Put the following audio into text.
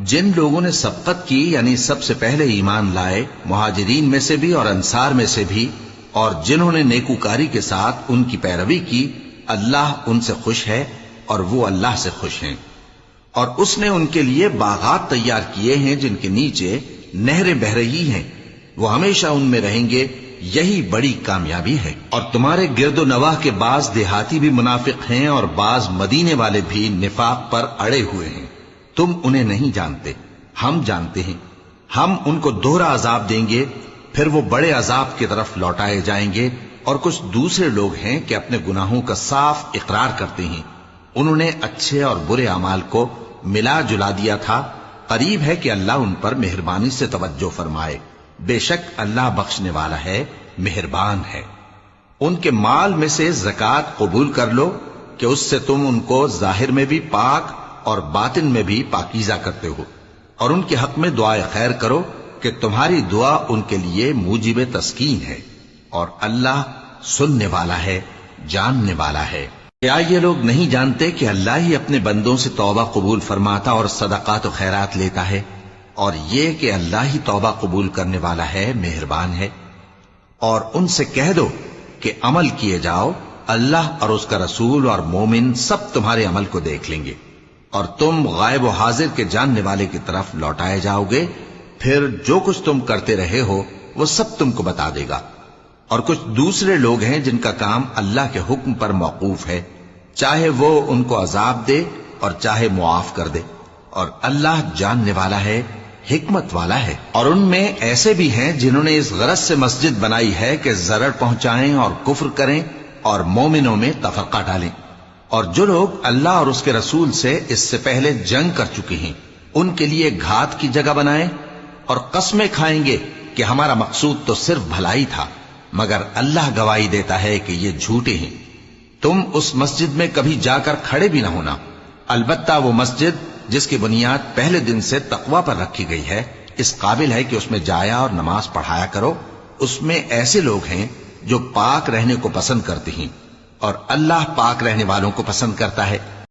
جن لوگوں نے سبقت کی یعنی سب سے پہلے ایمان لائے، مہاجرین میں سے بھی اور انصار میں سے بھی، اور جنہوں نے نیکوکاری کے ساتھ ان کی پیروی کی، اللہ ان سے خوش ہے اور وہ اللہ سے خوش ہیں۔ اور اس نے ان کے لیے باغات تیار کیے ہیں جن کے نیچے نہریں بہہ رہی ہیں، وہ ہمیشہ ان میں رہیں گے، یہی بڑی کامیابی ہے۔ اور تمہارے گرد و نواح کے بعض دیہاتی بھی منافق ہیں اور بعض مدینے والے بھی نفاق پر اڑے ہوئے ہیں، تم انہیں نہیں جانتے، ہم جانتے ہیں۔ ہم ان کو دوہرا عذاب دیں گے، پھر وہ بڑے عذاب کی طرف لوٹائے جائیں گے۔ اور کچھ دوسرے لوگ ہیں کہ اپنے گناہوں کا صاف اقرار کرتے ہیں، انہوں نے اچھے اور برے اعمال کو ملا جلا دیا تھا، قریب ہے کہ اللہ ان پر مہربانی سے توجہ فرمائے، بے شک اللہ بخشنے والا ہے، مہربان ہے۔ ان کے مال میں سے زکوٰۃ قبول کر لو کہ اس سے تم ان کو ظاہر میں بھی پاک اور باطن میں بھی پاکیزہ کرتے ہو، اور ان کے حق میں دعائے خیر کرو کہ تمہاری دعا ان کے لیے موجب تسکین ہے، اور اللہ سننے والا ہے، جاننے والا ہے۔ کیا یہ لوگ نہیں جانتے کہ اللہ ہی اپنے بندوں سے توبہ قبول فرماتا اور صدقات و خیرات لیتا ہے، اور یہ کہ اللہ ہی توبہ قبول کرنے والا ہے، مہربان ہے۔ اور ان سے کہہ دو کہ عمل کیے جاؤ، اللہ اور اس کا رسول اور مومن سب تمہارے عمل کو دیکھ لیں گے، اور تم غائب و حاضر کے جاننے والے کی طرف لوٹائے جاؤ گے، پھر جو کچھ تم کرتے رہے ہو وہ سب تم کو بتا دے گا۔ اور کچھ دوسرے لوگ ہیں جن کا کام اللہ کے حکم پر موقوف ہے، چاہے وہ ان کو عذاب دے اور چاہے معاف کر دے، اور اللہ جاننے والا ہے، حکمت والا ہے۔ اور ان میں ایسے بھی ہیں جنہوں نے اس غرض سے مسجد بنائی ہے کہ ضرر پہنچائیں اور کفر کریں اور مومنوں میں تفرقہ ڈالیں۔ اور جو لوگ اللہ اور اس کے رسول سے اس سے پہلے جنگ کر چکے ہیں، ان کے لیے گھات کی جگہ بنائیں اور قسمیں کھائیں گے کہ ہمارا مقصود تو صرف بھلائی تھا، مگر اللہ گواہی دیتا ہے کہ یہ جھوٹے ہیں۔ تم اس مسجد میں کبھی جا کر کھڑے بھی نہ ہونا، البتہ وہ مسجد جس کی بنیاد پہلے دن سے تقوی پر رکھی گئی ہے، اس قابل ہے کہ اس میں جایا اور نماز پڑھایا کرو۔ اس میں ایسے لوگ ہیں جو پاک رہنے کو پسند کرتے ہیں، اور اللہ پاک رہنے والوں کو پسند کرتا ہے۔